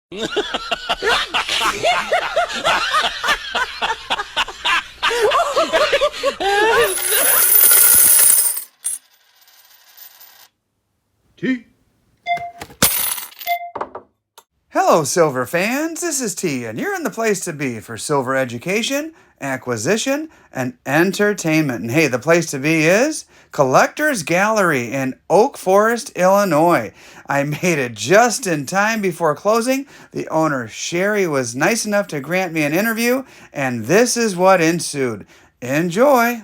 T. Hello, Silver fans. This is T, and you're in the place to be for silver education, acquisition, and entertainment. And hey, the place to be is Collector's Gallery in Oak Forest, Illinois. I made it just in time before closing. The owner, Sherrie, was nice enough to grant me an interview, and this is what ensued. Enjoy.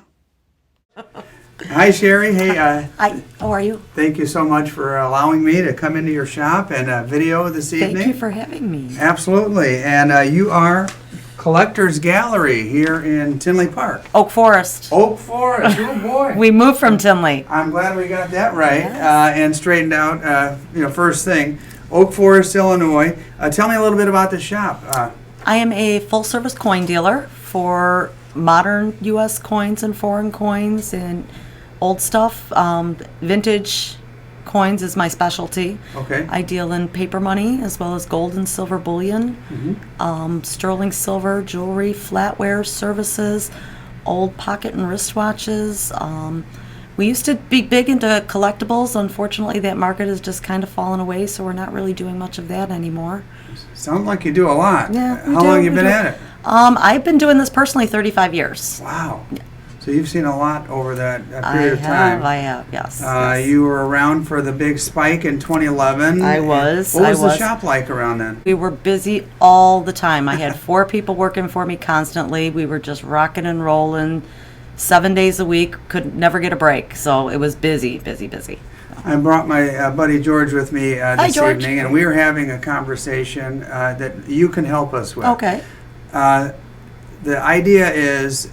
Hi, Sherrie. Hey, Hi, how are you? Thank you so much for allowing me to come into your shop and video this evening. Thank you for having me. Absolutely. And you are Collector's Gallery here in Tinley Park. Oak Forest. Oak Forest. Oh, boy. We moved from Tinley. I'm glad we got that right Yes. and straightened out, first thing. Oak Forest, Illinois. Tell me a little bit about the shop. I am a full-service coin dealer for modern U.S. coins and foreign coins and old stuff. Vintage coins is my specialty. Okay. I deal in paper money as well as gold and silver bullion, sterling silver, jewelry, flatware, services, old pocket and wristwatches. We used to be big into collectibles. Unfortunately, that market has just kind of fallen away, so we're not really doing much of that anymore. Sounds like you do a lot. Yeah, How long have you been at it? I've been doing this personally 35 years. Wow. So you've seen a lot over that period of time. I have, yes. Yes. You were around for the big spike in 2011. I was. What was the shop like around then? We were busy all the time. I had 4 people working for me constantly. We were just rocking and rolling 7 days a week. Could never get a break. So it was busy, busy, busy. I brought my buddy George with me this George. evening, and we were having a conversation that you can help us with. Okay. The idea is,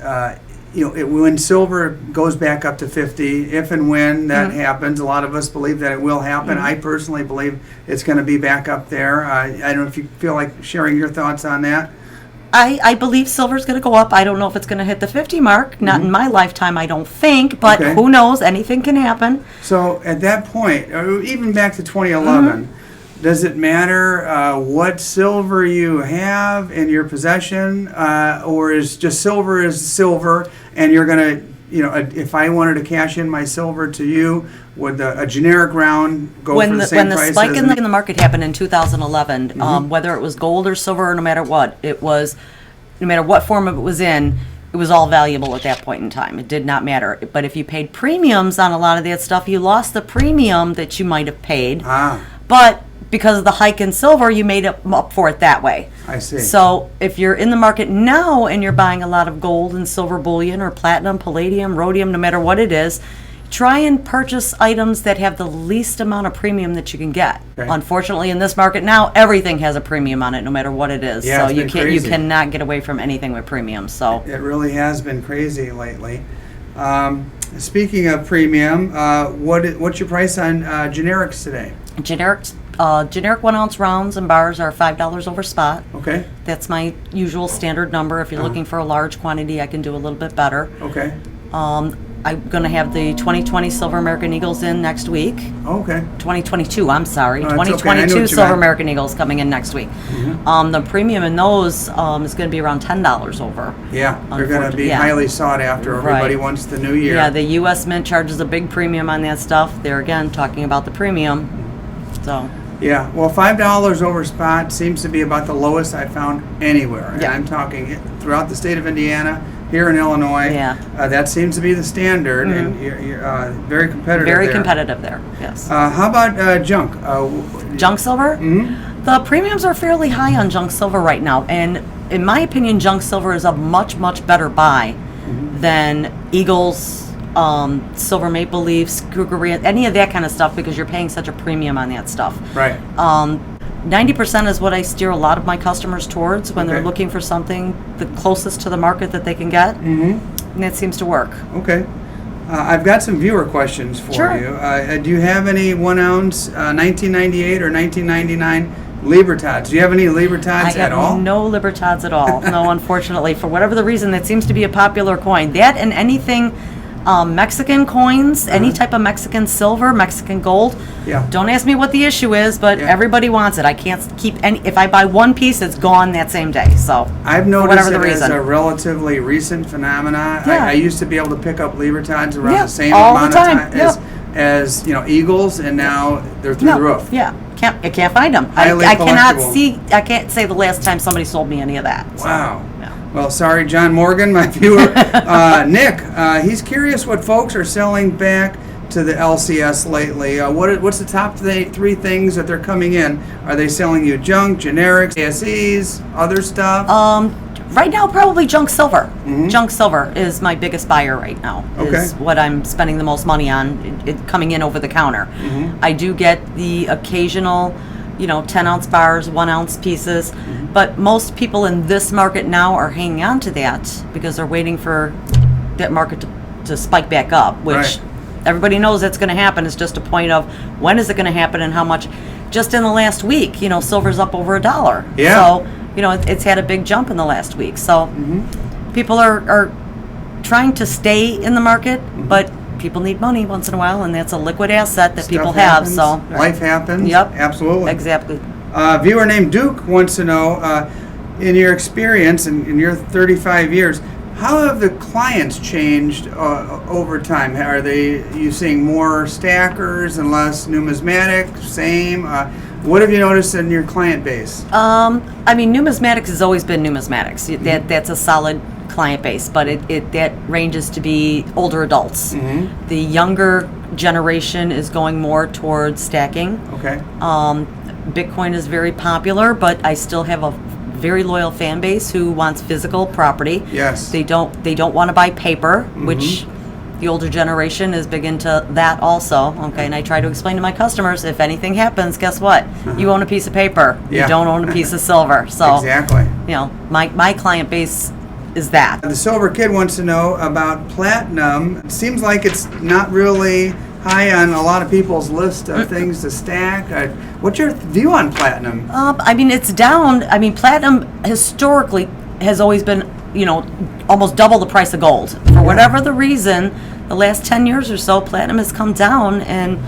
when silver goes back up to 50, if and when that happens, a lot of us believe that it will happen. I personally believe it's going to be back up there. I don't know if you feel like sharing your thoughts on that. I believe silver's going to go up. I don't know if it's going to hit the 50 mark. Not in my lifetime, I don't think, but Okay. who knows? Anything can happen. So at that point, or even back to 2011, does it matter what silver you have in your possession, or is just silver is silver, and you're going to, if I wanted to cash in my silver to you, would a generic round go for the same price? When the spike in the market happened in 2011, whether it was gold or silver or no matter what, it was, no matter what form it was in, it was all valuable at that point in time. It did not matter. But if you paid premiums on a lot of that stuff, you lost the premium that you might have paid. But because of the hike in silver, you made up for it that way. I see. So if you're in the market now and you're buying a lot of gold and silver bullion or platinum, palladium, rhodium, no matter what it is, try and purchase items that have the least amount of premium that you can get. Okay. Unfortunately, in this market now, everything has a premium on it, no matter what it is. Yeah, so it's been crazy. you cannot get away from anything with premium. So It really has been crazy lately. Speaking of premium, what's your price on generics today? generic 1 ounce rounds and bars are $5 over spot. Okay. That's my usual standard number. If you're looking for a large quantity, I can do a little bit better. Okay. I'm going to have the 2020 Silver American Eagles in next week. Okay. 2022, I'm sorry. Oh, that's okay. I know 2022 what you Silver meant. American Eagles coming in next week. The premium in those is going to be around $10 over. Yeah, they're going to be Yeah. highly sought after. Everybody Right. wants the new year. Yeah, the U.S. Mint charges a big premium on that stuff. They're, again, talking about the premium. So, Yeah, well, $5 over spot seems to be about the lowest I've found anywhere. And Yeah. I'm talking throughout the state of Indiana, here in Illinois. Yeah. That seems to be the standard, and you're very competitive very there. competitive there, yes. How about junk? Junk silver? The premiums are fairly high on junk silver right now, and in my opinion, junk silver is a much, much better buy than Eagles, silver maple leafs, Krugerrand, any of that kind of stuff, because you're paying such a premium on that stuff. Right. 90% is what I steer a lot of my customers towards when they're Okay. looking for something the closest to the market that they can get, and that seems to work. Okay. I've got some viewer questions for Sure. you. Do you have any 1 ounce 1998 or 1999 Libertads? Do you have any Libertads I at all? have no Libertads at all. No, unfortunately, for whatever the reason, that seems to be a popular coin. That and anything Mexican coins, any type of Mexican silver, Mexican gold. Yeah. Don't ask me what the issue is, but Yeah. everybody wants it. I can't keep any. If I buy one piece, it's gone that same day. So I've for noticed whatever it the as reason. a relatively recent phenomenon. Yeah. I used to be able to pick up Libertads around Yeah, the same all amount the of time. time Yeah. as eagles, and now they're through the roof. Yeah, I can't find them. Highly I cannot collectible. see. I can't say the last time somebody sold me any of that. So, Wow. yeah. Well, sorry, John Morgan, my viewer. Nick, he's curious what folks are selling back to the LCS lately. What's the top three things that they're coming in? Are they selling you junk, generics, ASEs, other stuff? Right now, probably junk silver. Junk silver is my biggest buyer right now. Okay. Is what I'm spending the most money on. It coming in over the counter. I do get the occasional, 10-ounce bars, 1-ounce pieces, but most people in this market now are hanging on to that because they're waiting for that market to spike back up, which Right. everybody knows that's going to happen. It's just a point of when is it going to happen and how much. Just in the last week, silver's up over $1. Yeah. So, it's had a big jump in the last week. So people are trying to stay in the market, but people need money once in a while, and that's a liquid asset that people Stuff have. happens, So life happens. Yep. Absolutely. Exactly. Viewer named Duke wants to know, in your experience, in your 35 years, how have the clients changed over time? Are you seeing more stackers and less numismatic? Same? What have you noticed in your client base? Numismatics has always been numismatics. That's a solid client base, but that ranges to be older adults. The younger generation is going more towards stacking. Okay. Bitcoin is very popular, but I still have a very loyal fan base who wants physical property. Yes. They don't want to buy paper, which the older generation is big into that also. Okay, and I try to explain to my customers, if anything happens, guess what? You own a piece of paper. Yeah. You don't own a piece of silver. So Exactly. my client base is that. The Silver Kid wants to know about platinum. It seems like it's not really high on a lot of people's list of things to stack. What's your view on platinum? It's down. Platinum historically has always been, almost double the price of gold. For whatever the reason, the last 10 years or so, platinum has come down, and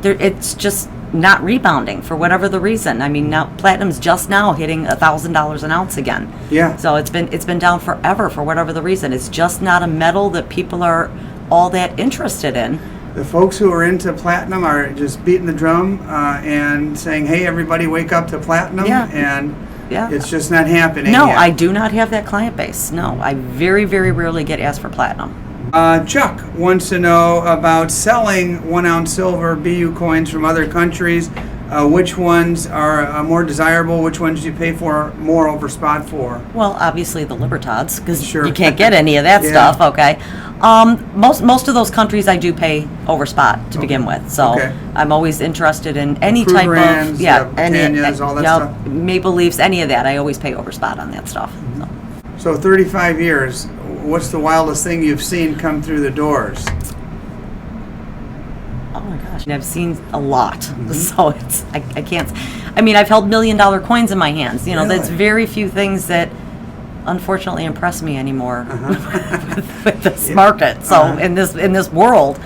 it's just not rebounding for whatever the reason. Now platinum's just now hitting $1,000 an ounce again. Yeah. So it's been down forever for whatever the reason. It's just not a metal that people are all that interested in. The folks who are into platinum are just beating the drum and saying, "Hey, everybody, wake up to platinum!" Yeah. And Yeah. it's just not happening. No, yet. I do not have that client base. No, I very, very rarely get asked for platinum. Chuck wants to know about selling 1-ounce silver BU coins from other countries. Which ones are more desirable? Which ones do you pay for more over spot for? Well, obviously the Libertads, because Sure. you can't get any of that Yeah. stuff. Okay, most of those countries I do pay over spot to begin with. So Okay. I'm always interested in any Crew type brands, of Britannias, all that stuff. Maple Leafs, any of that. I always pay over spot on that stuff. So. So 35 years. What's the wildest thing you've seen come through the doors? Oh my gosh, I've seen a lot. So I can't. I've held $1 million coins in my hands. Really? That's very few things that unfortunately impress me anymore with this market. So in this world,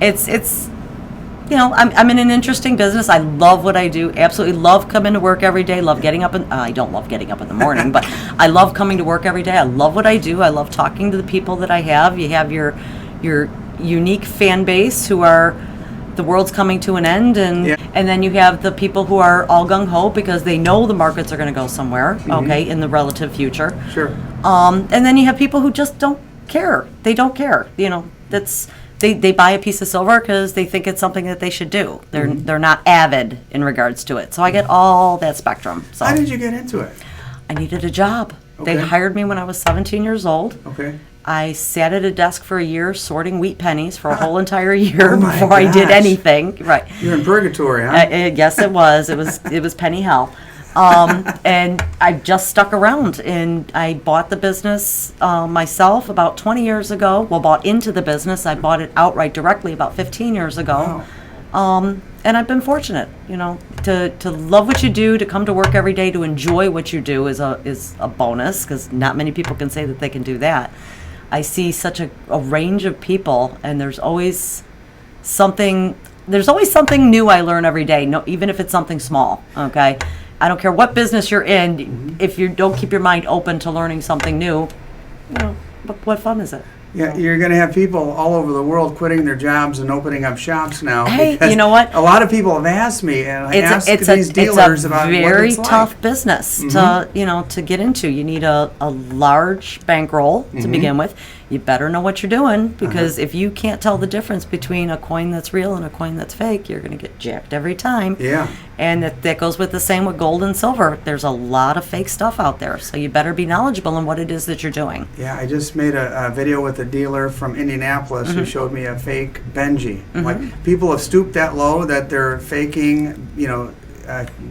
it's I'm in an interesting business. I love what I do. Absolutely love coming to work every day. Love getting up I don't love getting up in the morning, but I love coming to work every day. I love what I do. I love talking to the people that I have. You have your unique fan base who are, the world's coming to an end, and then you have the people who are all gung-ho because they know the markets are going to go somewhere, okay, in the relative future. Sure. And then you have people who just don't care. They don't care. They buy a piece of silver because they think it's something that they should do. They're not avid in regards to it. So I get all that spectrum. So How did you get into it? I needed a job. They Okay. hired me when I was 17 years old. Okay. I sat at a desk for a year sorting wheat pennies for a whole entire year Oh my before I did gosh. anything. Right. You're in purgatory, huh? Yes, it was. It was penny hell. And I just stuck around, and I bought the business myself about 20 years ago. Well, bought into the business. I bought it outright directly about 15 years ago. And I've been fortunate, to love what you do, to come to work every day, to enjoy what you do is a bonus, because not many people can say that they can do that. I see such a range of people, and there's always something new I learn every day, no, even if it's something small, okay? I don't care what business you're in, if you don't keep your mind open to learning something new, what fun is it? Yeah, you're going to have people all over the world quitting their jobs and opening up shops now. Hey, because you know what? A lot of people have asked me, and I ask these dealers about what it's like. It's a very tough business to get into. You need a large bankroll to begin with. You better know what you're doing, because if you can't tell the difference between a coin that's real and a coin that's fake, you're going to get jacked every time. Yeah. And that goes with the same with gold and silver. There's a lot of fake stuff out there, so you better be knowledgeable in what it is that you're doing. Yeah, I just made a video with a dealer from Indianapolis who showed me a fake Benji. Like, people have stooped that low that they're faking,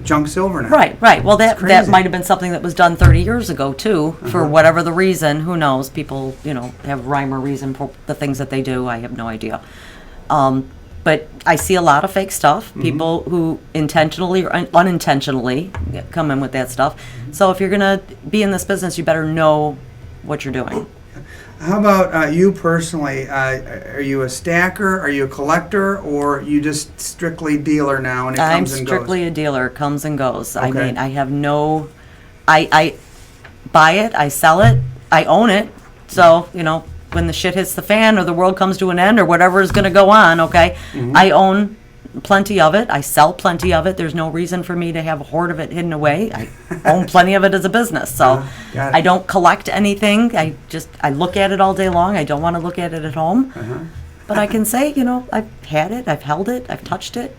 junk silver now. Right. Well, that crazy. might have been something that was done 30 years ago, too, for whatever the reason. Who knows? People, have rhyme or reason for the things that they do. I have no idea. But I see a lot of fake stuff, people who intentionally or unintentionally come in with that stuff. So if you're going to be in this business, you better know what you're doing. How about you personally? Are you a stacker? Are you a collector? Or you just strictly dealer now and it comes and goes? I'm strictly a dealer, comes and goes. Okay. I mean, I have no... I buy it, I sell it, I own it. So, when the shit hits the fan or the world comes to an end or whatever is going to go on, okay, I own plenty of it. I sell plenty of it. There's no reason for me to have a hoard of it hidden away. I own plenty of it as a business. So I don't collect anything. I look at it all day long. I don't want to look at it at home. But I can say, I've had it, I've held it, I've touched it.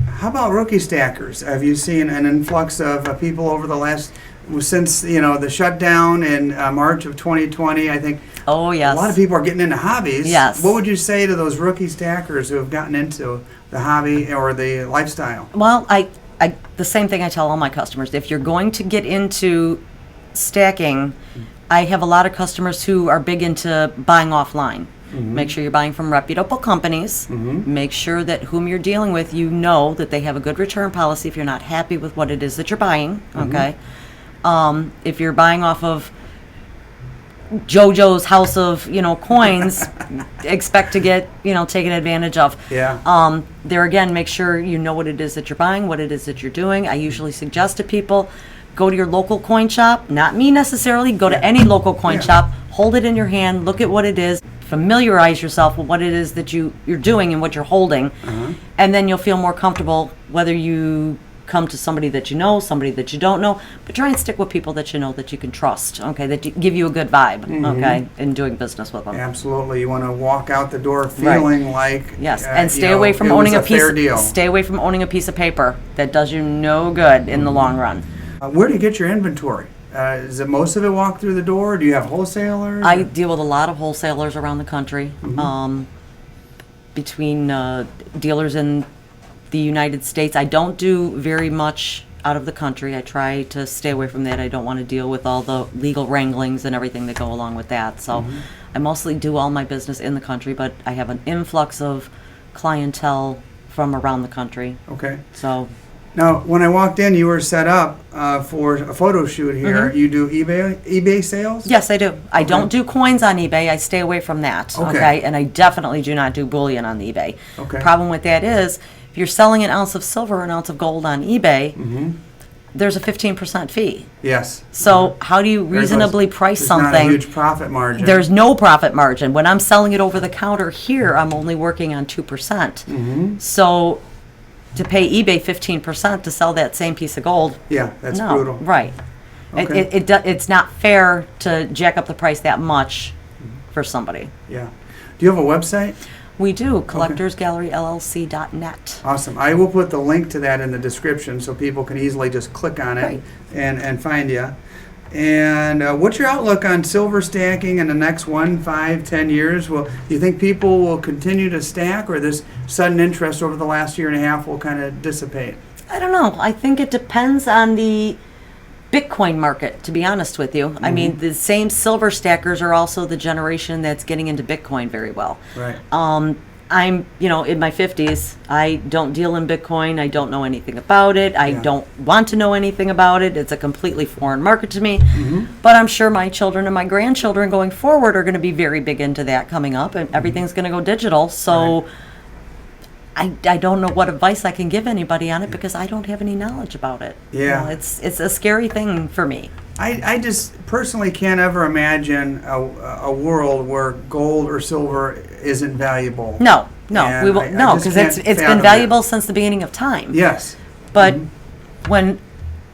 How about rookie stackers? Have you seen an influx of people over the last... Since the shutdown in March of 2020, I think a lot of people are getting into hobbies. Yes. What would you say to those rookie stackers who have gotten into the hobby or the lifestyle? Well, I the same thing I tell all my customers. If you're going to get into stacking, I have a lot of customers who are big into buying offline. Make sure you're buying from reputable companies. Make sure that whom you're dealing with, that they have a good return policy if you're not happy with what it is that you're buying. Okay. If you're buying off of JoJo's house of, coins, expect to get, taken advantage of. Yeah. There again, make sure you know what it is that you're buying, what it is that you're doing. I usually suggest to people, go to your local coin shop, not me necessarily, go to any local coin shop, hold it in your hand, look at what it is, familiarize yourself with what it is that you're doing and what you're holding, and then you'll feel more comfortable whether you come to somebody that you know, somebody that you don't know, but try and stick with people that you know that you can trust, okay, that give you a good vibe, okay, in doing business with them. Absolutely. You want to walk out the door feeling like and stay away from owning stay away from owning a piece of paper. That does you no good in the long run. Where do you get your inventory? Is it most of it walk through the door? Or do you have wholesalers? I deal with a lot of wholesalers around the country, between dealers in the United States. I don't do very much out of the country. I try to stay away from that. I don't want to deal with all the legal wranglings and everything that go along with that. So I mostly do all my business in the country, but I have an influx of clientele from around the country. Okay. So now, when I walked in, you were set up for a photo shoot here. You do eBay sales? Yes, I do. I don't do coins on eBay. I stay away from that. Okay. And I definitely do not do bullion on eBay. Okay. Problem with that is, if you're selling an ounce of silver or an ounce of gold on eBay, there's a 15% fee. Yes. So how do you reasonably price something? There's not a huge profit margin. There's no profit margin. When I'm selling it over the counter here, I'm only working on 2%. So to pay eBay 15% to sell that same piece of gold, that's brutal. Right. Okay. It's not fair to jack up the price that much for somebody. Yeah. Do you have a website? We do, collectorsgalleryllc.net. Awesome. I will put the link to that in the description so people can easily just click on it and find you. And what's your outlook on silver stacking in the next 1, 5, 10 years? Do you think people will continue to stack, or this sudden interest over the last year and a half will kind of dissipate? I don't know. I think it depends on the Bitcoin market, to be honest with you. I mean, the same silver stackers are also the generation that's getting into Bitcoin very well. Right. I'm, in my 50s. I don't deal in Bitcoin. I don't know anything about it. I don't want to know anything about it. It's a completely foreign market to me. But I'm sure my children and my grandchildren going forward are going to be very big into that coming up, and everything's going to go digital. So I don't know what advice I can give anybody on it because I don't have any knowledge about it. Yeah. It's a scary thing for me. I just personally can't ever imagine a world where gold or silver isn't valuable. No, And we will I no just because can't it's fathom been valuable since the beginning of time. Yes. But when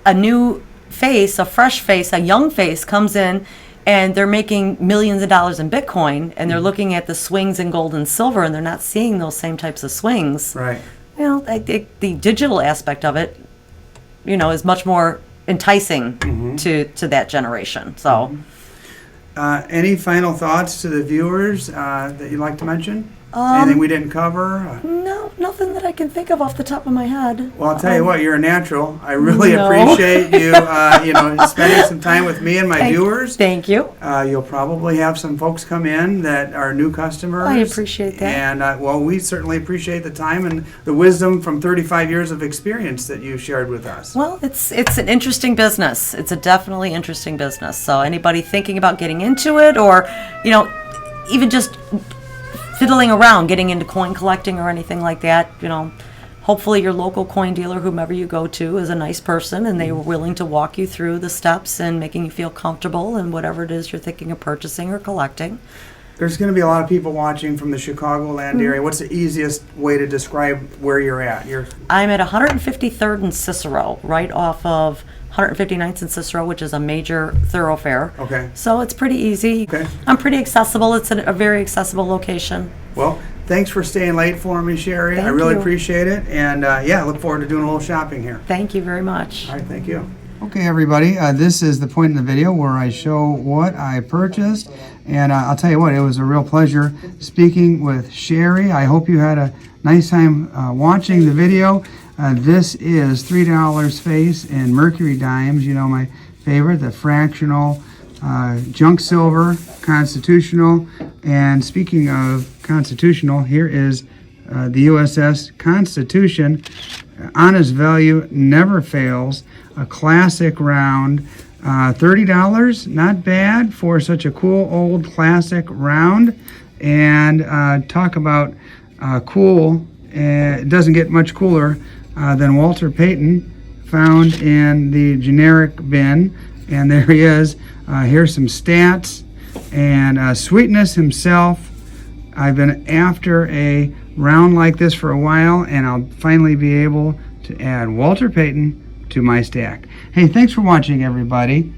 a new face, a fresh face, a young face comes in and they're making millions of dollars in Bitcoin and they're looking at the swings in gold and silver and they're not seeing those same types of swings. Right. I think the digital aspect of it, is much more enticing to that generation. So, Any final thoughts to the viewers that you'd like to mention? Anything we didn't cover? no, nothing that I can think of off the top of my head. Well, I'll tell you what, you're a natural. I really No. appreciate you, spending some time with me and my viewers. Thank you. You'll probably have some folks come in that are new customers. I appreciate that. And, we certainly appreciate the time and the wisdom from 35 years of experience that you shared with us. Well, it's an interesting business. It's a definitely interesting business. So anybody thinking about getting into it or, even just fiddling around, getting into coin collecting or anything like that, hopefully your local coin dealer, whomever you go to, is a nice person and they were willing to walk you through the steps and making you feel comfortable in whatever it is you're thinking of purchasing or collecting. There's going to be a lot of people watching from the Chicagoland area. What's the easiest way to describe where you're at? I'm at 153rd and Cicero, right off of 159th and Cicero, which is a major thoroughfare. Okay. So it's pretty easy. Okay. I'm pretty accessible. It's a very accessible location. Well, thanks for staying late for me, Sherrie. I Thank really you. appreciate it. And look forward to doing a little shopping here. Thank you very much. All right, thank you. Okay, everybody, this is the point in the video where I show what I purchased. And I'll tell you what, it was a real pleasure speaking with Sherrie. I hope you had a nice time watching the video. This is $3 face in Mercury dimes, my favorite, the fractional junk silver, constitutional. And speaking of constitutional, here is the USS Constitution. Honest value never fails. A classic round. $30, not bad for such a cool old classic round. And talk about cool, it doesn't get much cooler than Walter Payton, found in the generic bin. And there he is. Here's some stats. And Sweetness himself. I've been after a round like this for a while, and I'll finally be able to add Walter Payton to my stack. Hey, thanks for watching, everybody.